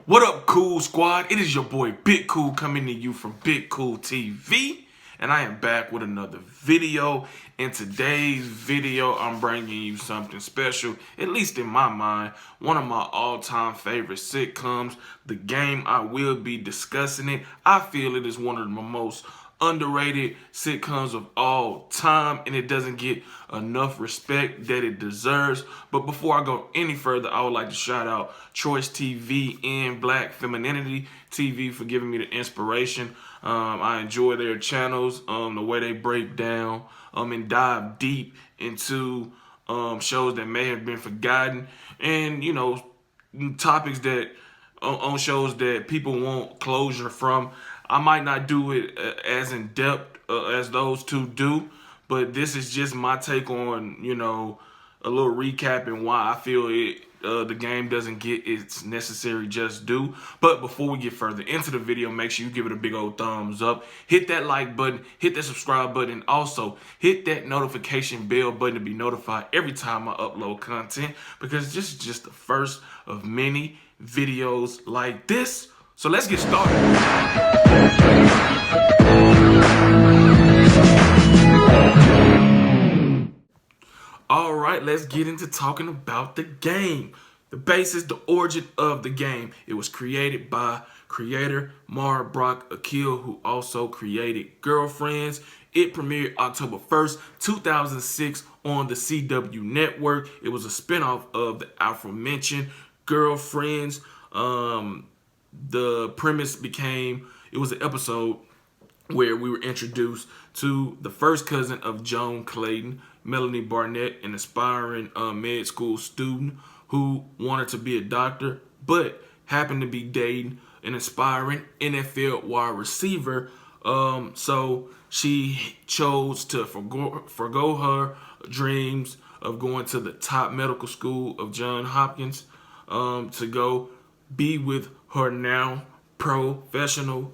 What up, Cool Squad? It is your boy Big Cool coming to you from Big Cool TV, and I am back with another video. In today's video, I'm bringing you something special, at least in my mind, one of my all-time favorite sitcoms. The Game, I will be discussing it. I feel it is one of the most underrated sitcoms of all time, and it doesn't get enough respect that it deserves. But before I go any further, I would like to shout out Choice TV and Black Femininity TV for giving me the inspiration. I enjoy their channels, the way they break down and dive deep into shows that may have been forgotten, and topics that on shows that people want closure from. I might not do it as in depth as those two do, but this is just my take on, a little recap and why I feel the game doesn't get its necessary just due. But before we get further into the video, make sure you give it a big old thumbs up. Hit that like button, hit that subscribe button, and also hit that notification bell button to be notified every time I upload content, because this is just the first of many videos like this. So let's get started. All right, let's get into talking about The Game. The basis, the origin of The Game. It was created by creator Mowry Akil, who also created Girlfriends. It premiered October 1st, 2006 on the CW network. It was a spinoff of the aforementioned Girlfriends. The premise became, it was an episode where we were introduced to the first cousin of Joan Clayton, Melanie Barnett, an aspiring med school student who wanted to be a doctor, but happened to be dating an aspiring NFL wide receiver. So she chose to forgo her dreams of going to the top medical school of Johns Hopkins to go be with her now professional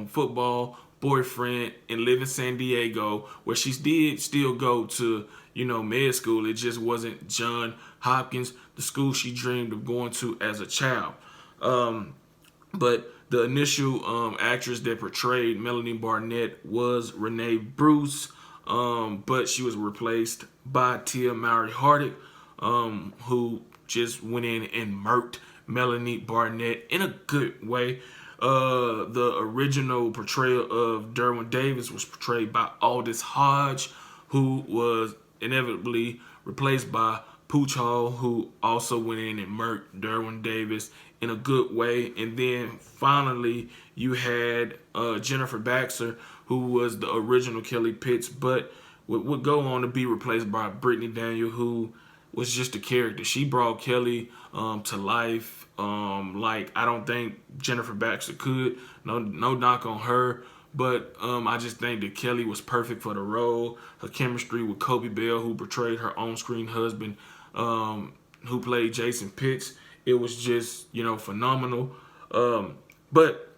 football boyfriend and live in San Diego, where she did still go to, med school. It just wasn't Johns Hopkins, the school she dreamed of going to as a child. But the initial actress that portrayed Melanie Barnett was Renee Bruce, but she was replaced by Tia Mowry Hardick, who just went in and murked Melanie Barnett in a good way. The original portrayal of Derwin Davis was portrayed by Aldous Hodge, who was inevitably replaced by Pooch, who also went in and murked Derwin Davis in a good way. And then finally, you had Jennifer Baxter, who was the original Kelly Pitts, but would go on to be replaced by Brittany Daniel, who was just a character. She brought Kelly to life like I don't think Jennifer Baxter could. No knock on her, but I just think that Kelly was perfect for the role. Her chemistry with Coby Bell, who portrayed her on-screen husband, who played Jason Pitts, it was just phenomenal. But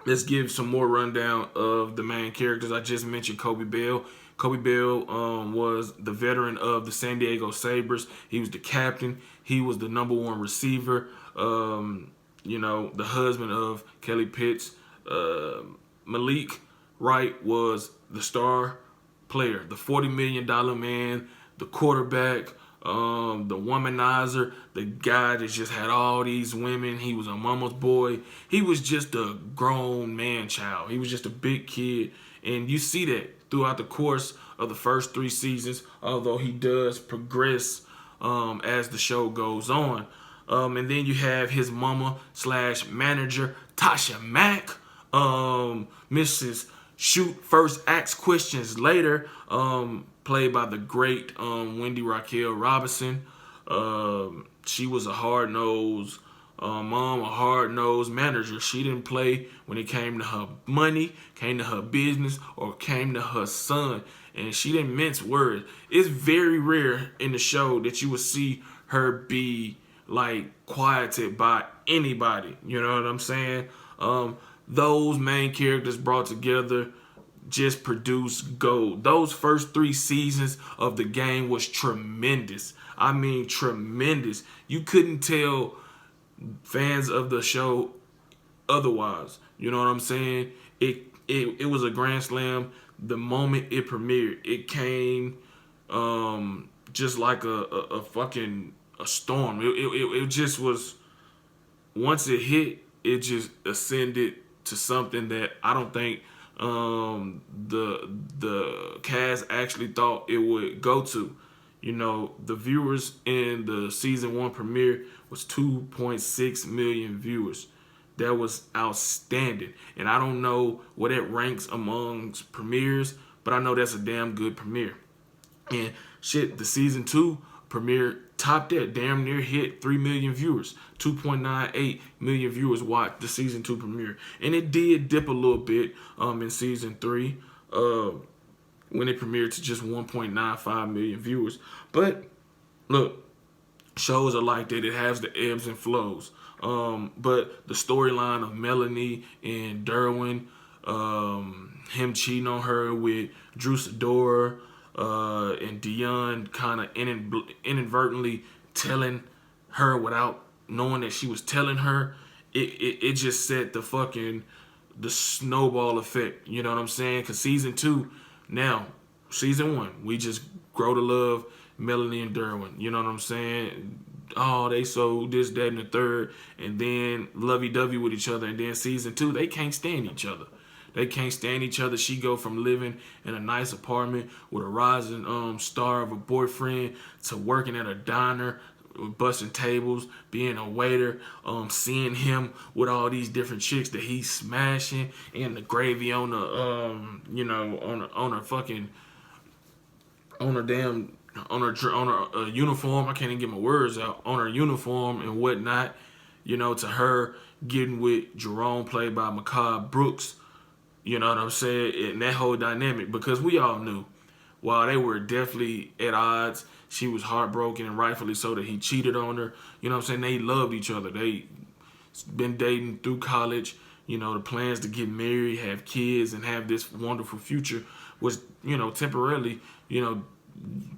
let's give some more rundown of the main characters. I just mentioned Coby Bell. Coby Bell was the veteran of the San Diego Sabres. He was the captain. He was the #1 receiver. The husband of Kelly Pitts. Malik Wright was the star player, the $40 million man, the quarterback, the womanizer, the guy that just had all these women. He was a mama's boy. He was just a grown man child. He was just a big kid. And you see that throughout the course of the first 3 seasons, although he does progress as the show goes on. And then you have his mama / manager, Tasha Mack, Mrs. Shoot First, Ask Questions Later, played by the great Wendy Raquel Robinson. She was a hard-nosed mom, a hard-nosed manager. She didn't play when it came to her money, came to her business, or came to her son. And she didn't mince words. It's very rare in the show that you would see her be quieted by anybody. You know what I'm saying? Those main characters brought together just produced gold. Those first 3 seasons of The Game was tremendous. I mean, tremendous. You couldn't tell fans of the show otherwise. You know what I'm saying? It was a grand slam the moment it premiered. It came just like a fucking a storm. It just was, once it hit, it just ascended to something that I don't think the cast actually thought it would go to. You know, the viewers in the season one premiere was 2.6 million viewers. That was outstanding. And I don't know what it ranks amongst premieres, but I know that's a damn good premiere. And shit, the season two premiere topped that, damn near hit 3 million viewers. 2.98 million viewers watched the season two premiere. And it did dip a little bit in season three when it premiered to just 1.95 million viewers. But look, shows are like that. It has the ebbs and flows. But the storyline of Melanie and Derwin, him cheating on her with Drew Sidora, and Dion kind of inadvertently telling her without knowing that she was telling her, it just set the snowball effect. You know what I'm saying? Because season two, now season one, we just grow to love Melanie and Derwin. You know what I'm saying? Oh, they so this, that, and the third, and then lovey-dovey with each other. And then season two, they can't stand each other. They can't stand each other. She go from living in a nice apartment with a rising star of a boyfriend to working at a diner, busting tables, being a waiter, seeing him with all these different chicks that he's smashing, and the gravy on the on her fucking on her damn on her uniform. I can't even get my words out. On her uniform and whatnot. You know, to her getting with Jerome, played by Macabre Brooks. You know what I'm saying? And that whole dynamic, because we all knew while they were definitely at odds, she was heartbroken, and rightfully so, that he cheated on her. You know what I'm saying? They loved each other. They been dating through college. You know, the plans to get married, have kids, and have this wonderful future was, you know, temporarily, you know,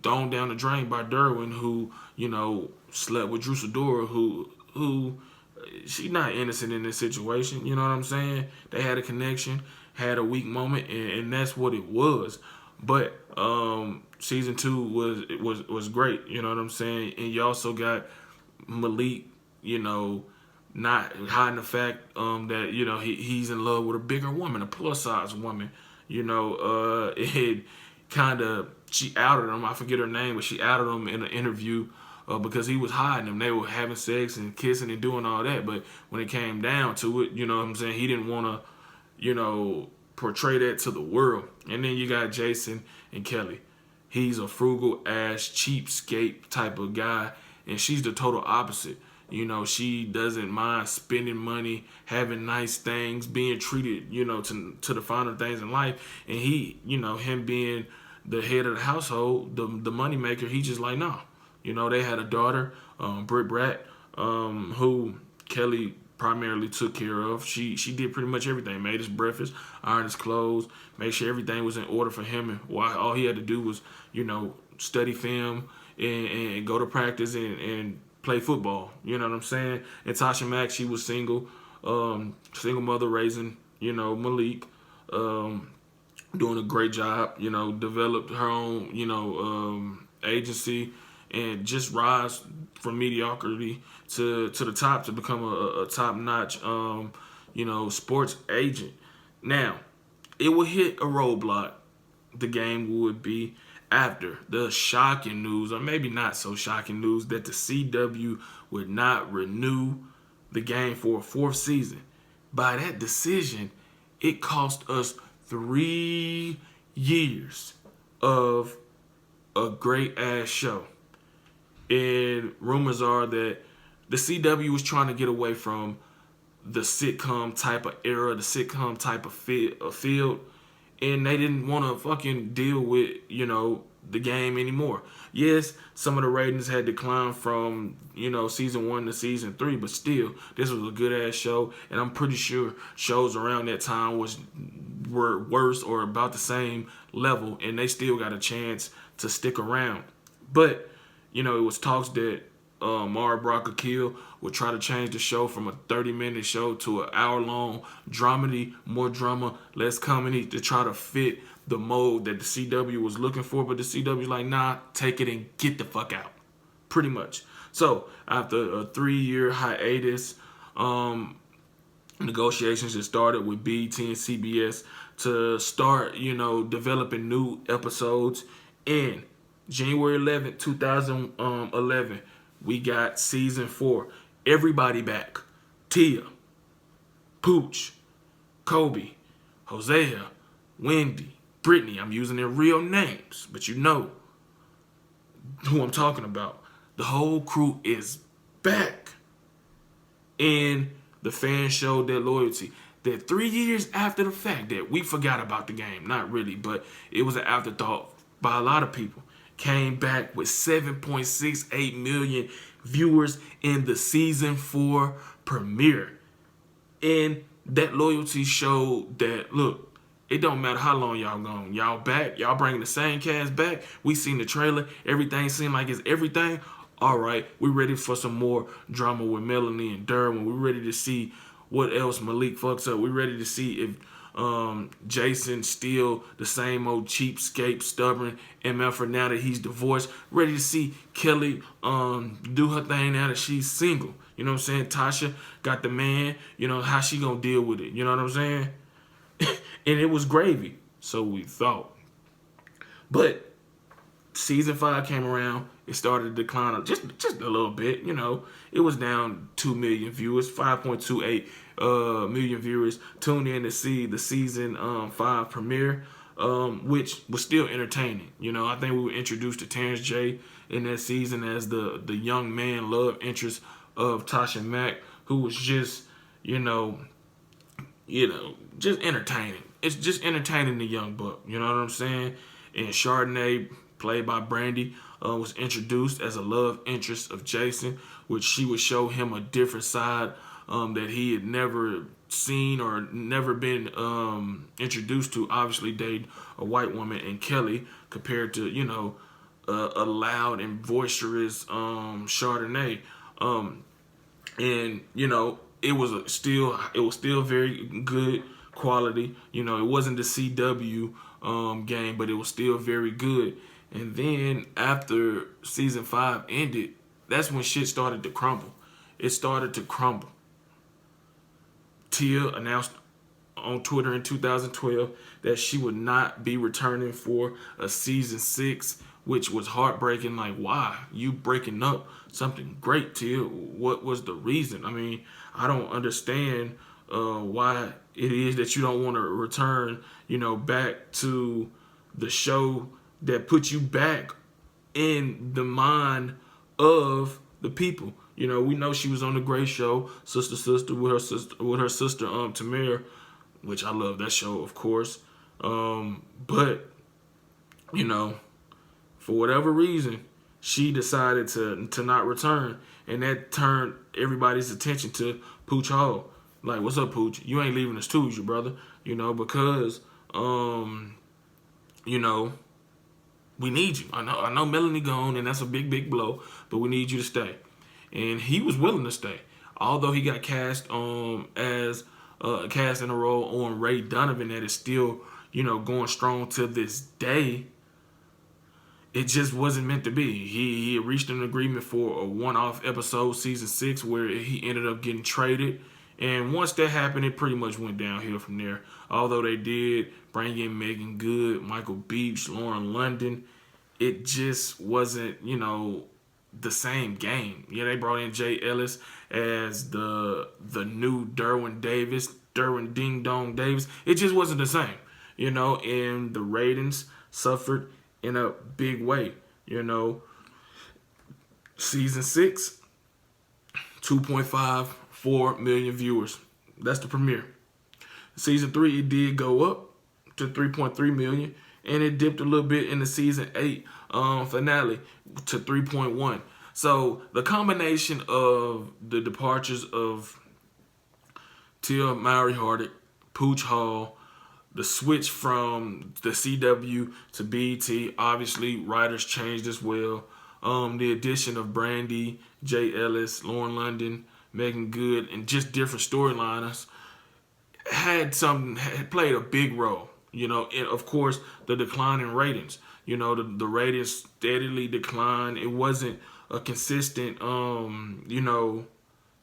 thrown down the drain by Derwin, who, you know, slept with Drew Sidora, who she not innocent in this situation. You know what I'm saying? They had a connection, had a weak moment, and that's what it was. But season two was great. You know what I'm saying? And you also got Malik, you know, not hiding the fact that, you know, he's in love with a bigger woman, a plus size woman. You know, it kind of, she outed him. I forget her name, but she outed him in an interview because he was hiding them. They were having sex and kissing and doing all that. But when it came down to it, you know what I'm saying, he didn't want to, you know, portray that to the world. And then you got Jason and Kelly. He's a frugal ass, cheapskate type of guy, and she's the total opposite. You know, she doesn't mind spending money, having nice things, being treated, you know, to the finer things in life. And he, you know, him being the head of the household, the money maker, he just like, no. You know, they had a daughter, Britt Brat, who Kelly primarily took care of. She did pretty much everything. Made his breakfast, ironed his clothes, made sure everything was in order for him. And all he had to do was, you know, study film and go to practice and play football. You know what I'm saying? And Tasha Mack, she was single mother raising, you know, Malik, doing a great job. You know, developed her own, you know, agency, and just rise from mediocrity to the top to become a top-notch, you know, sports agent. Now, it would hit a roadblock. The game would be after the shocking news, or maybe not so shocking news, that the CW would not renew the game for a fourth season. By that decision, it cost us 3 years of a great-ass show. And rumors are that the CW was trying to get away from the sitcom type of era, the sitcom type of field, and they didn't want to fucking deal with, you know, the game anymore. Yes, some of the ratings had declined from, you know, season 1 to season 3, but still, this was a good ass show, and I'm pretty sure shows around that time were worse or about the same level, and they still got a chance to stick around. But, you know, it was talks that Mara Brock Akil would try to change the show from a 30-minute show to an hour-long dramedy, more drama, less comedy, to try to fit the mold that the CW was looking for. But the CW was like, nah, take it and get the fuck out. Pretty much. So after a 3-year hiatus, negotiations had started with BET and CBS to start, developing new episodes. In January 11th, 2011, we got season 4. Everybody back. Tia, Pooch, Coby, Hosea, Wendy, Brittany. I'm using their real names, but you know who I'm talking about. The whole crew is back. And the fans showed their loyalty. That 3 years after the fact that we forgot about the game, not really, but it was an afterthought by a lot of people, came back with 7.68 million viewers in the season 4 premiere. And that loyalty showed that, look, it don't matter how long y'all gone. Y'all back. Y'all bringing the same cast back. We seen the trailer. Everything seemed like it's everything. All right, we ready for some more drama with Melanie and Derwin. We ready to see what else Malik fucks up. We ready to see if Jason still the same old cheapskate, stubborn MF for now that he's divorced. Ready to see Kelly do her thing now that she's single. You know what I'm saying? Tasha got the man. You know, how she gonna deal with it? You know what I'm saying? And it was gravy, so we thought. But season 5 came around. It started to decline just a little bit. It was down 2 million viewers, 5.28 million viewers tuned in to see the season 5 premiere, which was still entertaining. I think we were introduced to Terrence J in that season as the young man love interest of Tasha Mack, who was just just entertaining. It's just entertaining the young buck. You know what I'm saying? And Chardonnay, played by Brandy, was introduced as a love interest of Jason, which she would show him a different side that he had never seen or never been introduced to. Obviously, dating a white woman, and Kelly, compared to a loud and boisterous Chardonnay, and it was still very good quality. It wasn't the CW game, but it was still very good. And then after season 5 ended, that's when shit started to crumble. It started to crumble. Tia announced on Twitter in 2012 that she would not be returning for a season 6, which was heartbreaking. Like, why? You breaking up something great, Tia. What was the reason? I mean, I don't understand why it is that you don't want to return, back to the show that put you back in the mind of the people. We know she was on the great show, Sister with her sister Tamir, which I love that show, of course. But for whatever reason, she decided to not return, and that turned everybody's attention to Pooch Hall. Like, what's up, Pooch? You ain't leaving us too, your brother. Because we need you. I know Melanie gone, and that's a big, big blow, but we need you to stay. And he was willing to stay. Although he got cast as cast in a role on Ray Donovan that is still, going strong to this day, it just wasn't meant to be. He had reached an agreement for a one-off episode, season 6, where he ended up getting traded. And once that happened, it pretty much went downhill from there. Although they did bring in Megan Good, Michael Beach, Lauren London, it just wasn't, the same game. Yeah, they brought in Jay Ellis as the new Derwin Ding Dong Davis. It just wasn't the same, and the ratings suffered in a big way. Season 6, 2.54 million viewers. That's the premiere. Season 3, it did go up to 3.3 million, and it dipped a little bit in the season 8 finale to 3.1. So the combination of the departures of Tia Mowry Hardick, Pooch Hall, the switch from the CW to BET, obviously writers changed as well. The addition of Brandy, Jay Ellis, Lauren London, Megan Good, and just different storylines had played a big role. And of course, the decline in ratings. The ratings steadily declined. It wasn't a consistent,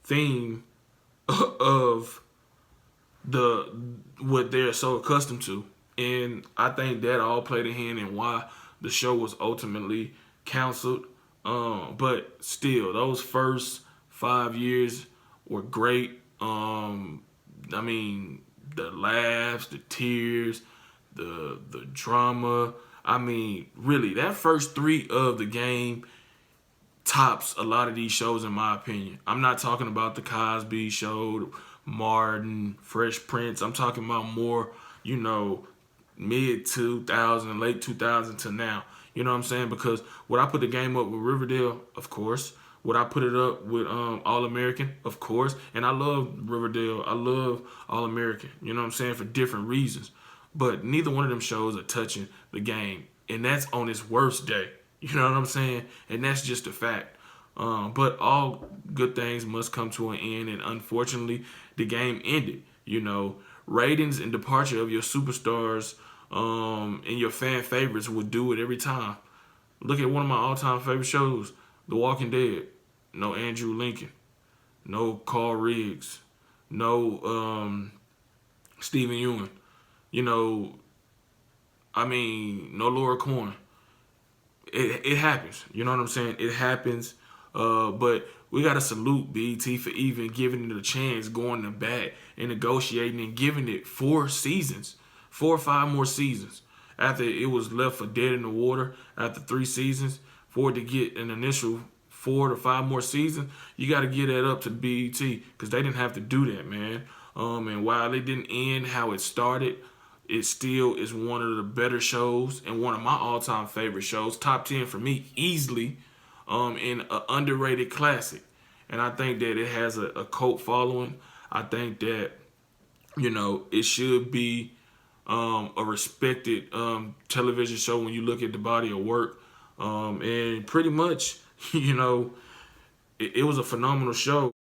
theme of the what they're so accustomed to. And I think that all played a hand in why the show was ultimately canceled. But still, those first 5 years were great. I mean, the laughs, the tears, the drama. I mean, really, that first three of the game tops a lot of these shows in my opinion. I'm not talking about the Cosby Show, Martin, Fresh Prince. I'm talking about more, mid 2000, late 2000 to now. You know what I'm saying? Because would I put the game up with Riverdale? Of course. Would I put it up with All American? Of course. And I love Riverdale. I love All American. You know what I'm saying? For different reasons. But neither one of them shows are touching the game. And that's on its worst day. You know what I'm saying? And that's just a fact. But all good things must come to an end. And unfortunately, the game ended. Ratings and departure of your superstars and your fan favorites would do it every time. Look at one of my all-time favorite shows, The Walking Dead. No Andrew Lincoln. No Carl Riggs. No Stephen Ewan. No Laura Corn. It happens. You know what I'm saying? It happens. But we got to salute BET for even giving it a chance, going to bat and negotiating and giving it 4 seasons, 4 or 5 more seasons. After it was left for dead in the water after 3 seasons, for it to get an initial 4 to 5 more seasons, you got to get that up to BET because they didn't have to do that, man. And while it didn't end how it started, it still is one of the better shows and one of my all-time favorite shows. Top 10 for me, easily, in an underrated classic. And I think that it has a cult following. I think that, it should be a respected television show when you look at the body of work. And pretty much, it was a phenomenal show.